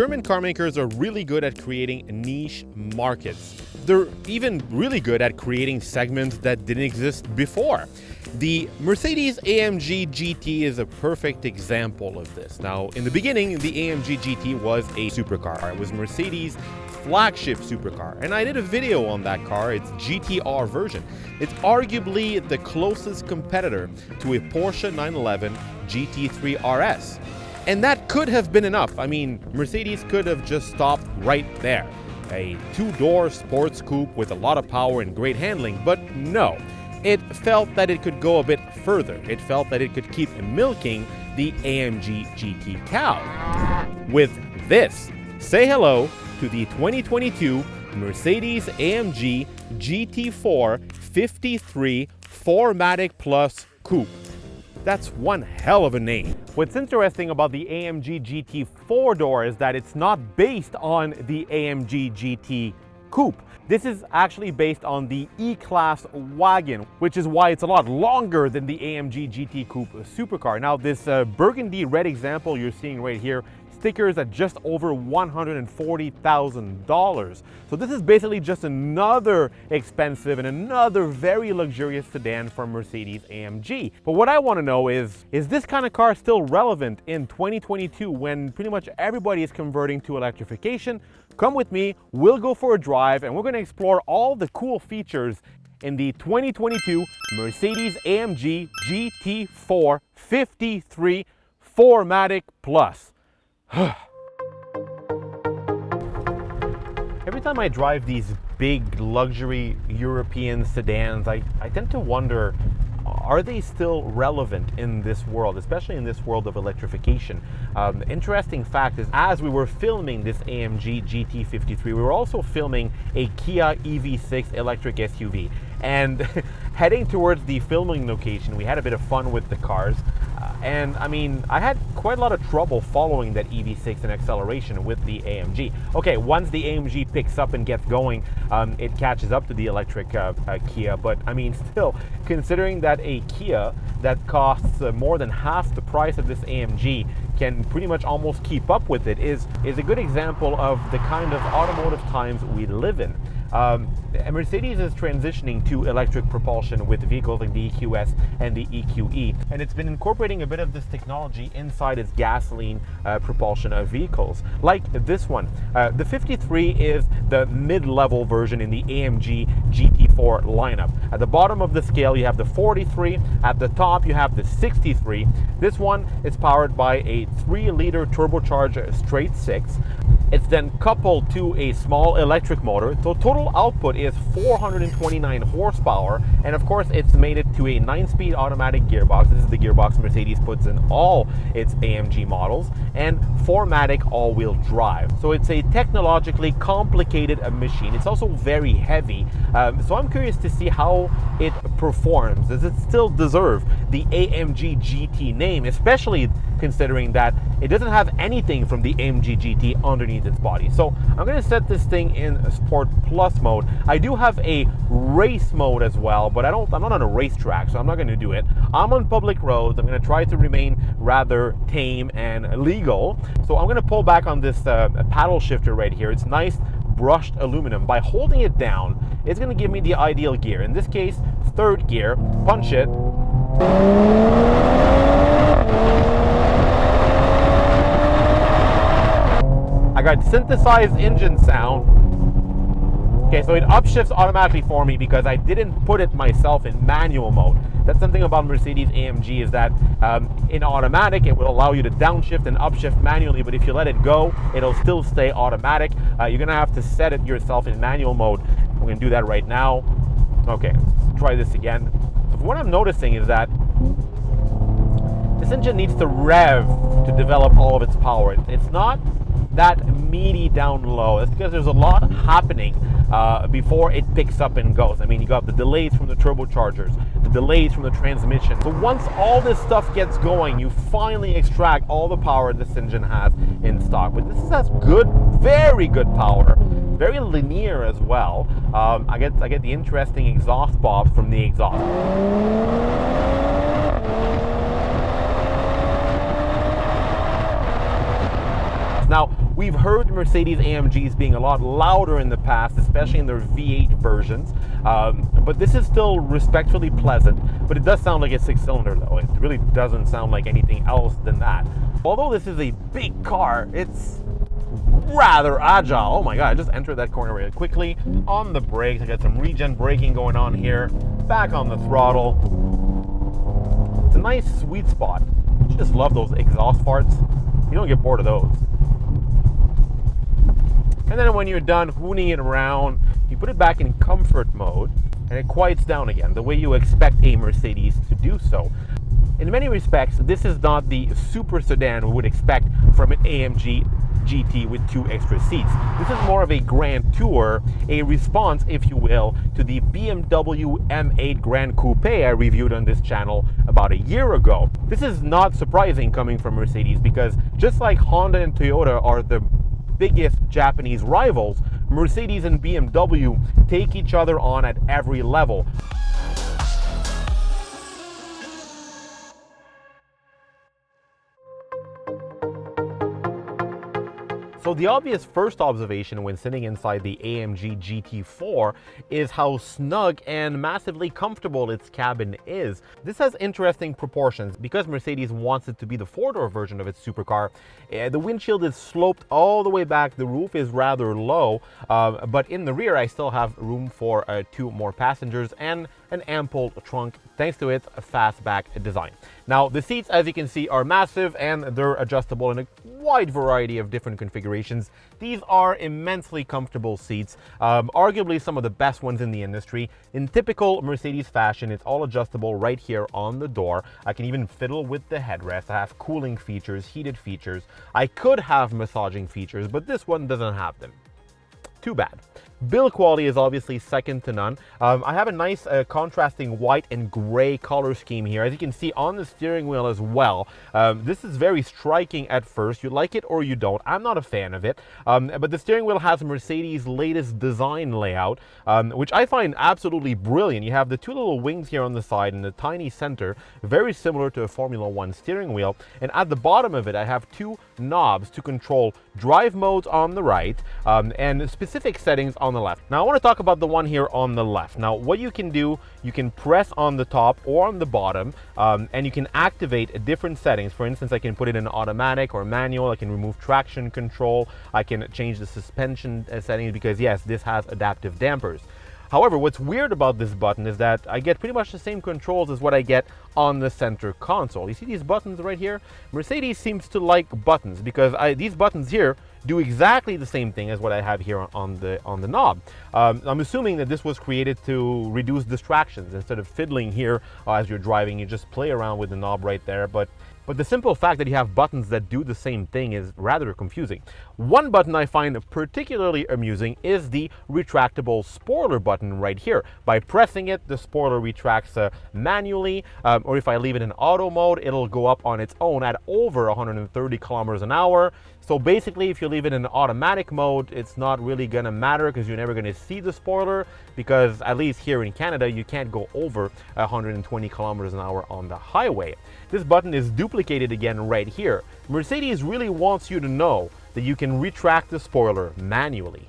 German car makers are really good at creating niche markets. They're even really good at creating segments that didn't exist before. The Mercedes-AMG GT is a perfect example of this. Now, in the beginning, the AMG GT was a supercar. It was Mercedes' flagship supercar, and I did a video on that car, its GTR version. It's arguably the closest competitor to a Porsche 911 GT3 RS. And that could have been enough. I mean, Mercedes could have just stopped right there. A two-door sports coupe with a lot of power and great handling, but no. It felt that it could go a bit further. It felt that it could keep milking the AMG GT cow. With this, say hello to the 2022 Mercedes-AMG GT4 53 4MATIC Plus Coupe. That's one hell of a name. What's interesting about the AMG GT 4-door is that it's not based on the AMG GT Coupe. This is actually based on the E-Class wagon, which is why it's a lot longer than the AMG GT Coupe supercar. Now, this burgundy red example you're seeing right here stickers at just over $140,000. So this is basically just another expensive and another very luxurious sedan from Mercedes-AMG. But what I want to know is this kind of car still relevant in 2022 when pretty much everybody is converting to electrification? Come with me, we'll go for a drive, and we're going to explore all the cool features in the 2022 Mercedes-AMG GT4 53 4MATIC Plus. Every time I drive these big luxury European sedans, I tend to wonder, are they still relevant in this world, especially in this world of electrification? The interesting fact is, as we were filming this AMG GT53, we were also filming a Kia EV6 electric SUV. And heading towards the filming location, we had a bit of fun with the cars. And I mean, I had quite a lot of trouble following that EV6 and acceleration with the AMG. Okay, once the AMG picks up and gets going, it catches up to the electric Kia. But I mean, still, considering that a Kia that costs more than half the price of this AMG can pretty much almost keep up with it is a good example of the kind of automotive times we live in. Mercedes is transitioning to electric propulsion with vehicles like the EQS and the EQE, and it's been incorporating a bit of this technology inside its gasoline propulsion vehicles, like this one. The 53 is the mid-level version in the AMG GT4 lineup. At the bottom of the scale, you have the 43. At the top, you have the 63. This one is powered by a 3-liter turbocharged straight 6. It's then coupled to a small electric motor. So total output is 429 horsepower, and of course it's mated to a 9-speed automatic gearbox. This is the gearbox Mercedes puts in all its AMG models, and 4MATIC all-wheel drive. So it's a technologically complicated machine. It's also very heavy. So I'm curious to see how it performs. Does it still deserve the AMG GT name, especially considering that it doesn't have anything from the AMG GT underneath its body? So I'm going to set this thing in Sport Plus mode. I do have a race mode as well, but I'm not on a racetrack, so I'm not going to do it. I'm on public roads. I'm going to try to remain rather tame and legal. So I'm going to pull back on this paddle shifter right here. It's nice brushed aluminum. By holding it down, it's going to give me the ideal gear. In this case, 3rd gear. Punch it. I got synthesized engine sound. Okay, so it upshifts automatically for me because I didn't put it myself in manual mode. That's something about Mercedes-AMG is that in automatic, it will allow you to downshift and upshift manually, but if you let it go, it'll still stay automatic. You're gonna have to set it yourself in manual mode. We're gonna do that right now. Okay, let's try this again. So what I'm noticing is that this engine needs to rev to develop all of its power. It's not that meaty down low. That's because there's a lot happening before it picks up and goes. I mean, you got the delays from the turbochargers, the delays from the transmission. So once all this stuff gets going, you finally extract all the power this engine has in stock. But this has good, very good power, very linear as well. I get the interesting exhaust bob from the exhaust. Now, We've heard Mercedes-AMGs being a lot louder in the past, especially in their V8 versions, but this is still respectfully pleasant, but it does sound like a 6-cylinder though. It really doesn't sound like anything else than that. Although this is a big car, it's rather agile. Oh my god, I just entered that corner really quickly. On the brakes, I got some regen braking going on here. Back on the throttle. It's a nice sweet spot. You just love those exhaust farts. You don't get bored of those. And then when you're done hooning it around, you put it back in comfort mode and it quiets down again, the way you expect a Mercedes to do so. In many respects, this is not the super sedan we would expect from an AMG GT with 2 extra seats. This is more of a Grand Tour, a response, if you will, to the BMW M8 Grand Coupe I reviewed on this channel about a year ago. This is not surprising coming from Mercedes because just like Honda and Toyota are the biggest Japanese rivals, Mercedes and BMW take each other on at every level. So the obvious first observation when sitting inside the AMG GT4 is how snug and massively comfortable its cabin is. This has interesting proportions because Mercedes wants it to be the 4-door version of its supercar. The windshield is sloped all the way back, the roof is rather low, but in the rear I still have room for 2 more passengers and an ample trunk thanks to its fastback design. Now the seats, as you can see, are massive and they're adjustable in a wide variety of different configurations. These are immensely comfortable seats, arguably some of the best ones in the industry. In typical Mercedes fashion, it's all adjustable right here on the door. I can even fiddle with the headrest. I have cooling features, heated features. I could have massaging features, but this one doesn't have them. Too bad. Build quality is obviously second to none. I have a nice contrasting white and gray color scheme here, as you can see on the steering wheel as well. This is very striking at first. You like it or you don't. I'm not a fan of it, but the steering wheel has Mercedes' latest design layout, which I find absolutely brilliant. You have the 2 little wings here on the side and the tiny center, very similar to a Formula 1 steering wheel. And at the bottom of it, I have 2 knobs to control drive modes on the right and specific settings on the left. Now I want to talk about the one here on the left. Now what you can do, you can press on the top or on the bottom and you can activate different settings. For instance, I can put it in automatic or manual. I can remove traction control. I can change the suspension settings because yes, this has adaptive dampers. However, what's weird about this button is that I get pretty much the same controls as what I get on the center console. You see these buttons right here? Mercedes seems to like buttons because these buttons here do exactly the same thing as what I have here on the knob. I'm assuming that this was created to reduce distractions. Instead of fiddling here as you're driving, you just play around with the knob right there. But the simple fact that you have buttons that do the same thing is rather confusing. One button I find particularly amusing is the retractable spoiler button right here. By pressing it, the spoiler retracts manually, or if I leave it in auto mode, it'll go up on its own at over 130 kilometers an hour. So basically, if you leave it in automatic mode, it's not really gonna matter because you're never gonna see the spoiler, because at least here in Canada, you can't go over 120 kilometers an hour on the highway. This button is duplicated again right here. Mercedes really wants you to know that you can retract the spoiler manually.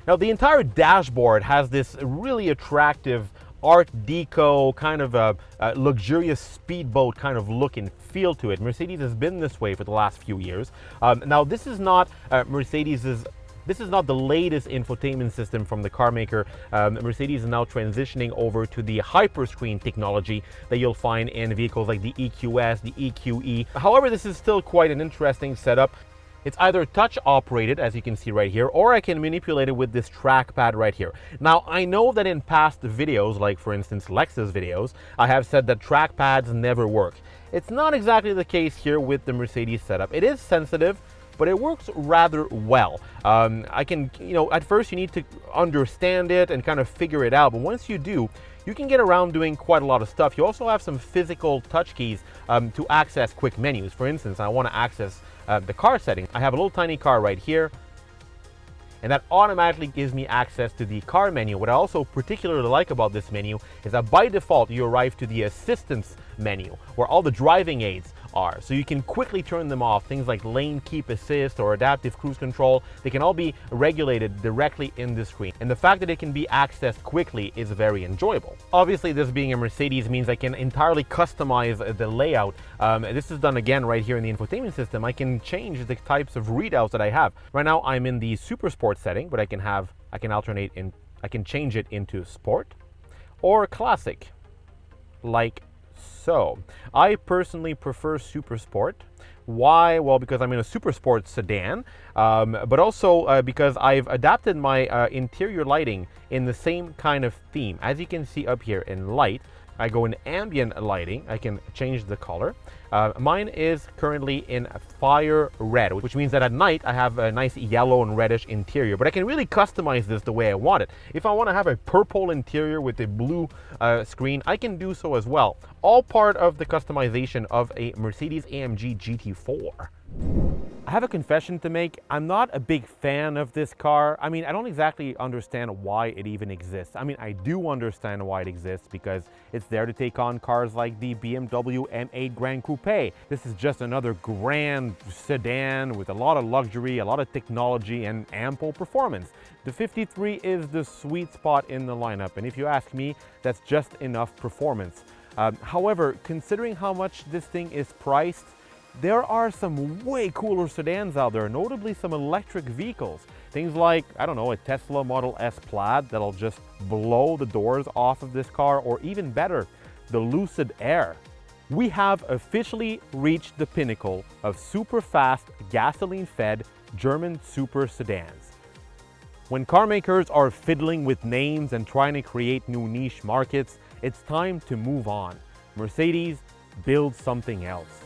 Now the entire dashboard has this really attractive Art Deco, kind of a luxurious speedboat kind of look and feel to it. Mercedes has been this way for the last few years. Now this is not this is not the latest infotainment system from the car maker. Mercedes is now transitioning over to the hyperscreen technology that you'll find in vehicles like the EQS, the EQE. However, this is still quite an interesting setup. It's either touch operated, as you can see right here, or I can manipulate it with this trackpad right here. Now, I know that in past videos, like for instance Lexus videos, I have said that trackpads never work. It's not exactly the case here with the Mercedes setup. It is sensitive, but it works rather well. I can, at first you need to understand it and kind of figure it out, but once you do, you can get around doing quite a lot of stuff. You also have some physical touch keys to access quick menus. For instance, I want to access the car settings. I have a little tiny car right here, and that automatically gives me access to the car menu. What I also particularly like about this menu is that by default you arrive to the assistance menu, where all the driving aids are. So you can quickly turn them off. Things like lane keep assist or adaptive cruise control, they can all be regulated directly in the screen. And the fact that it can be accessed quickly is very enjoyable. Obviously, this being a Mercedes means I can entirely customize the layout. This is done again right here in the infotainment system. I can change the types of readouts that I have. Right now I'm in the super sport setting, but I can change it into sport or classic, like so. I personally prefer super sport. Why? Well, because I'm in a super sport sedan, but also because I've adapted my interior lighting in the same kind of theme. As you can see up here in light, I go in ambient lighting. I can change the color. Mine is currently in fire red, which means that at night I have a nice yellow and reddish interior, but I can really customize this the way I want it. If I want to have a purple interior with a blue screen, I can do so as well. All part of the customization of a Mercedes-AMG GT4. I have a confession to make. I'm not a big fan of this car. I mean, I don't exactly understand why it even exists. I mean, I do understand why it exists because it's there to take on cars like the BMW M8 Grand Coupe. This is just another grand sedan with a lot of luxury, a lot of technology, and ample performance. The 53 is the sweet spot in the lineup, and if you ask me, that's just enough performance. However, considering how much this thing is priced, there are some way cooler sedans out there, notably some electric vehicles. Things like, I don't know, a Tesla Model S Plaid that'll just blow the doors off of this car, or even better, the Lucid Air. We have officially reached the pinnacle of super fast, gasoline-fed German super sedans. When car makers are fiddling with names and trying to create new niche markets, it's time to move on. Mercedes, build something else.